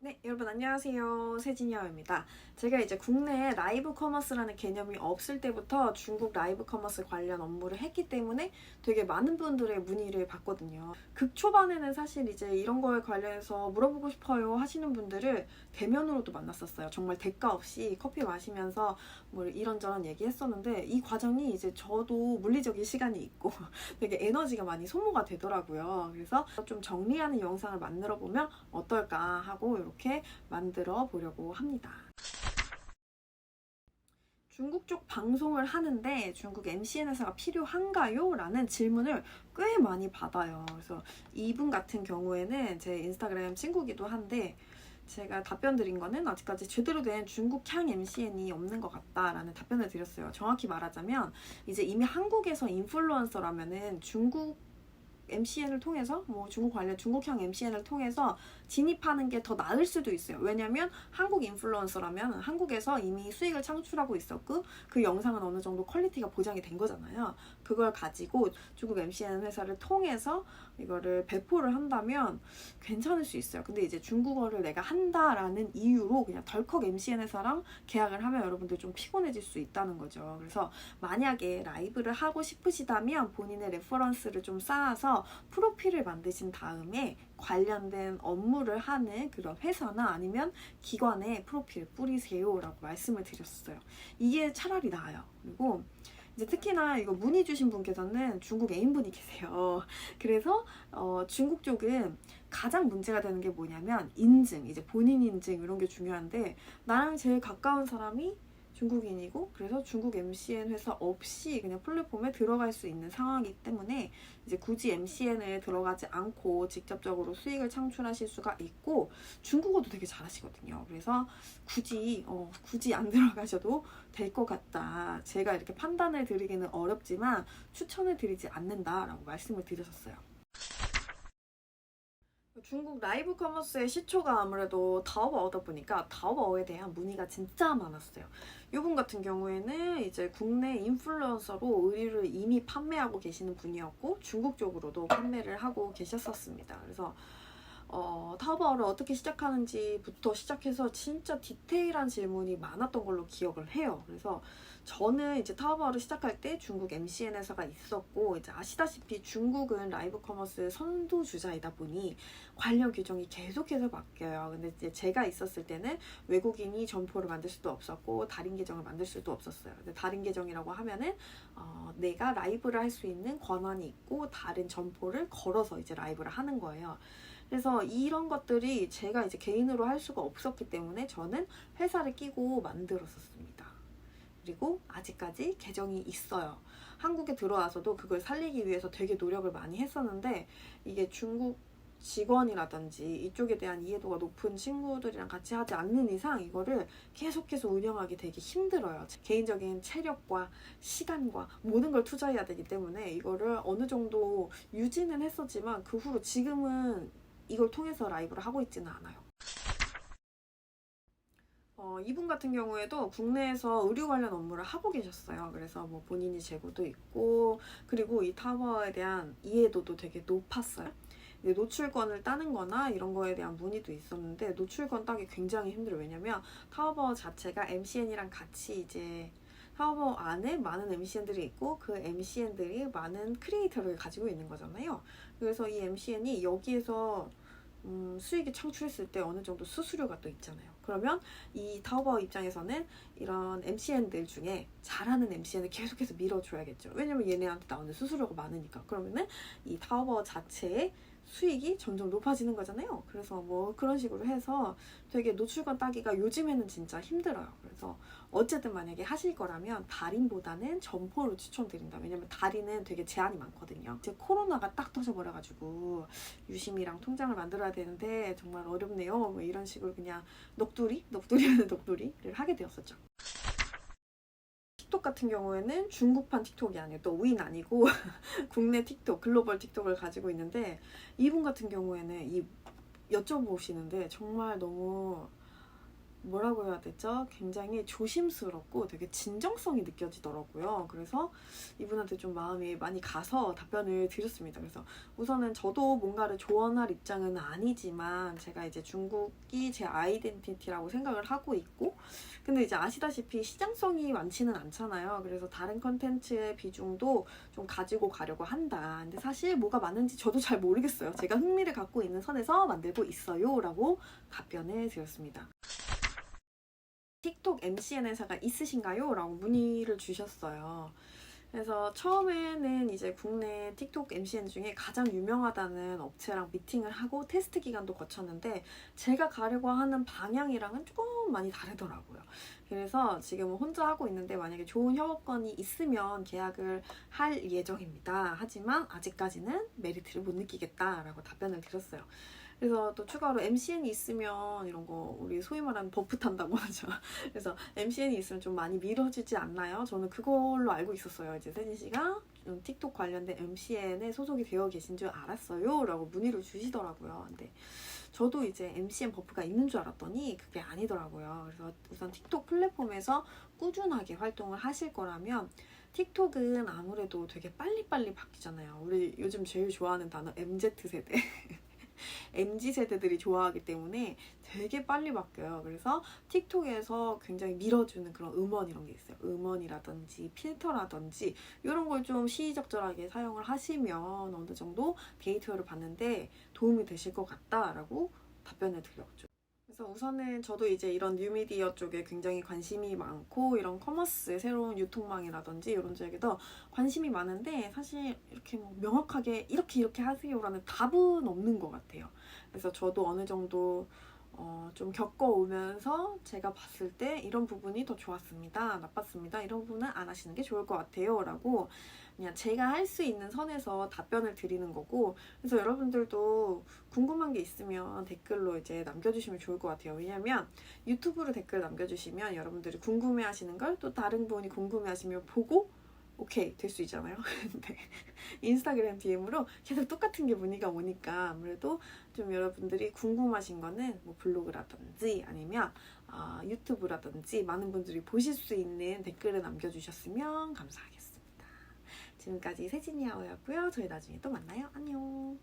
네, 여러분 안녕하세요. 세진이입니다. 제가 이제 국내에 라이브 커머스라는 개념이 없을 때부터 중국 라이브 커머스 관련 업무를 했기 때문에 되게 많은 분들의 문의를 받거든요. 극 초반에는 사실 이제 이런 거에 관련해서 물어보고 싶어요 하시는 분들을 대면으로도 만났었어요. 정말 대가 없이 커피 마시면서 뭐 이런저런 얘기했었는데 이 과정이 이제 저도 물리적인 시간이 있고 되게 에너지가 많이 소모가 되더라고요. 그래서 좀 정리하는 영상을 만들어 보면 어떨까 하고 이렇게 만들어 보려고 합니다. 중국 쪽 방송을 하는데 중국 MCN 회사가 필요한가요? 라는 질문을 꽤 많이 받아요. 그래서 이분 같은 경우에는 제 인스타그램 친구기도 한데 제가 답변 드린 거는 아직까지 제대로 된 중국향 MCN이 없는 것 같다라는 답변을 드렸어요. 정확히 말하자면 이제 이미 한국에서 인플루언서라면은 중국 MCN을 통해서 뭐 중국 관련 중국향 MCN을 통해서 진입하는 게 더 나을 수도 있어요. 왜냐면 한국 인플루언서라면 한국에서 이미 수익을 창출하고 있었고 그 영상은 어느 정도 퀄리티가 보장이 된 거잖아요. 그걸 가지고 중국 MCN 회사를 통해서 이거를 배포를 한다면 괜찮을 수 있어요. 근데 이제 중국어를 내가 한다라는 이유로 그냥 덜컥 MCN 회사랑 계약을 하면 여러분들 좀 피곤해질 수 있다는 거죠. 그래서 만약에 라이브를 하고 싶으시다면 본인의 레퍼런스를 좀 쌓아서 프로필을 만드신 다음에 관련된 업무를 하는 그런 회사나 아니면 기관에 프로필을 뿌리세요 라고 말씀을 드렸어요. 이게 차라리 나아요. 그리고 이제 특히나 이거 문의 주신 분께서는 중국 애인분이 계세요. 그래서 중국 쪽은 가장 문제가 되는 게 뭐냐면 인증, 이제 본인 인증 이런 게 중요한데 나랑 제일 가까운 사람이 중국인이고 그래서 중국 MCN 회사 없이 그냥 플랫폼에 들어갈 수 있는 상황이기 때문에 이제 굳이 MCN에 들어가지 않고 직접적으로 수익을 창출하실 수가 있고 중국어도 되게 잘하시거든요. 그래서 굳이 안 들어가셔도 될 것 같다. 제가 이렇게 판단을 드리기는 어렵지만 추천을 드리지 않는다라고 말씀을 드렸었어요. 중국 라이브 커머스의 시초가 아무래도 타오바오다 보니까 타오바오에 대한 문의가 진짜 많았어요. 이분 같은 경우에는 이제 국내 인플루언서로 의류를 이미 판매하고 계시는 분이었고 중국 쪽으로도 판매를 하고 계셨었습니다. 그래서 타오바오를 어떻게 시작하는지부터 시작해서 진짜 디테일한 질문이 많았던 걸로 기억을 해요. 그래서 저는 이제 타오바오를 시작할 때 중국 MCN 회사가 있었고 이제 아시다시피 중국은 라이브 커머스 선두주자이다 보니 관련 규정이 계속해서 바뀌어요. 근데 이제 제가 있었을 때는 외국인이 점포를 만들 수도 없었고 달인 계정을 만들 수도 없었어요. 근데 달인 계정이라고 하면은 내가 라이브를 할 수 있는 권한이 있고 다른 점포를 걸어서 이제 라이브를 하는 거예요. 그래서 이런 것들이 제가 이제 개인으로 할 수가 없었기 때문에 저는 회사를 끼고 만들었었습니다. 그리고 아직까지 계정이 있어요. 한국에 들어와서도 그걸 살리기 위해서 되게 노력을 많이 했었는데 이게 중국 직원이라든지 이쪽에 대한 이해도가 높은 친구들이랑 같이 하지 않는 이상 이거를 계속해서 운영하기 되게 힘들어요. 개인적인 체력과 시간과 모든 걸 투자해야 되기 때문에 이거를 어느 정도 유지는 했었지만 그 후로 지금은 이걸 통해서 라이브를 하고 있지는 않아요. 이분 같은 경우에도 국내에서 의류 관련 업무를 하고 계셨어요. 그래서 뭐 본인이 재고도 있고, 그리고 이 타워에 대한 이해도도 되게 높았어요. 노출권을 따는 거나 이런 거에 대한 문의도 있었는데, 노출권 따기 굉장히 힘들어요. 왜냐면 타워버 자체가 MCN이랑 같이 이제 타워버 안에 많은 MCN들이 있고, 그 MCN들이 많은 크리에이터를 가지고 있는 거잖아요. 그래서 이 MCN이 여기에서 수익이 창출했을 때 어느 정도 수수료가 또 있잖아요. 그러면 이 타오바오 입장에서는 이런 MCN들 중에 잘하는 MCN을 계속해서 밀어줘야겠죠. 왜냐면 얘네한테 나오는 수수료가 많으니까. 그러면은 이 타오바오 자체의 수익이 점점 높아지는 거잖아요. 그래서 뭐 그런 식으로 해서 되게 노출권 따기가 요즘에는 진짜 힘들어요. 그래서 어쨌든 만약에 하실 거라면 달인보다는 점포를 추천드린다. 왜냐면 달인은 되게 제한이 많거든요. 이제 코로나가 딱 터져버려가지고 유심이랑 통장을 만들어야 되는데 정말 어렵네요. 뭐 이런 식으로 그냥 넋두리하는 넋두리를 하게 되었었죠. 틱톡 같은 경우에는 중국판 틱톡이 아니고 또 우인 아니고 국내 틱톡, 글로벌 틱톡을 가지고 있는데 이분 같은 경우에는 여쭤보시는데 정말 너무 뭐라고 해야 되죠? 굉장히 조심스럽고 되게 진정성이 느껴지더라고요. 그래서 이분한테 좀 마음이 많이 가서 답변을 드렸습니다. 그래서 우선은 저도 뭔가를 조언할 입장은 아니지만 제가 이제 중국이 제 아이덴티티라고 생각을 하고 있고, 근데 이제 아시다시피 시장성이 많지는 않잖아요. 그래서 다른 컨텐츠의 비중도 좀 가지고 가려고 한다. 근데 사실 뭐가 많은지 저도 잘 모르겠어요. 제가 흥미를 갖고 있는 선에서 만들고 있어요 라고 답변을 드렸습니다. 틱톡 MCN 회사가 있으신가요? 라고 문의를 주셨어요. 그래서 처음에는 이제 국내 틱톡 MCN 중에 가장 유명하다는 업체랑 미팅을 하고 테스트 기간도 거쳤는데 제가 가려고 하는 방향이랑은 조금 많이 다르더라고요. 그래서 지금은 혼자 하고 있는데 만약에 좋은 협업권이 있으면 계약을 할 예정입니다. 하지만 아직까지는 메리트를 못 느끼겠다라고 답변을 드렸어요. 그래서 또 추가로 MCN이 있으면 이런 거 우리 소위 말하는 버프 탄다고 하죠. 그래서 MCN이 있으면 좀 많이 미뤄지지 않나요? 저는 그걸로 알고 있었어요. 이제 세진 씨가 틱톡 관련된 MCN에 소속이 되어 계신 줄 알았어요 라고 문의를 주시더라고요. 근데 저도 이제 MCN 버프가 있는 줄 알았더니 그게 아니더라고요. 그래서 우선 틱톡 플랫폼에서 꾸준하게 활동을 하실 거라면, 틱톡은 아무래도 되게 빨리빨리 바뀌잖아요. 우리 요즘 제일 좋아하는 단어 MZ세대. MZ세대들이 좋아하기 때문에 되게 빨리 바뀌어요. 그래서 틱톡에서 굉장히 밀어주는 그런 음원 이런 게 있어요. 음원이라든지 필터라든지 이런 걸 좀 시의적절하게 사용을 하시면 어느 정도 데이터를 봤는데 도움이 되실 것 같다라고 답변을 드렸죠. 그래서 우선은 저도 이제 이런 뉴미디어 쪽에 굉장히 관심이 많고 이런 커머스, 새로운 유통망이라든지 이런 쪽에도 관심이 많은데 사실 이렇게 뭐 명확하게 이렇게 하세요라는 답은 없는 것 같아요. 그래서 저도 어느 정도 좀 겪어오면서 제가 봤을 때 이런 부분이 더 좋았습니다, 나빴습니다, 이런 부분은 안 하시는 게 좋을 것 같아요 라고 그냥 제가 할 수 있는 선에서 답변을 드리는 거고, 그래서 여러분들도 궁금한 게 있으면 댓글로 이제 남겨주시면 좋을 것 같아요. 왜냐면 유튜브로 댓글 남겨주시면 여러분들이 궁금해 하시는 걸 또 다른 분이 궁금해 하시면 보고 오케이 될 수 있잖아요. 근데 인스타그램 DM으로 계속 똑같은 게 문의가 오니까 아무래도 좀 여러분들이 궁금하신 거는 뭐 블로그라든지 아니면 유튜브라든지 많은 분들이 보실 수 있는 댓글을 남겨주셨으면 감사하겠습니다. 지금까지 세진이아오였고요. 저희 나중에 또 만나요. 안녕.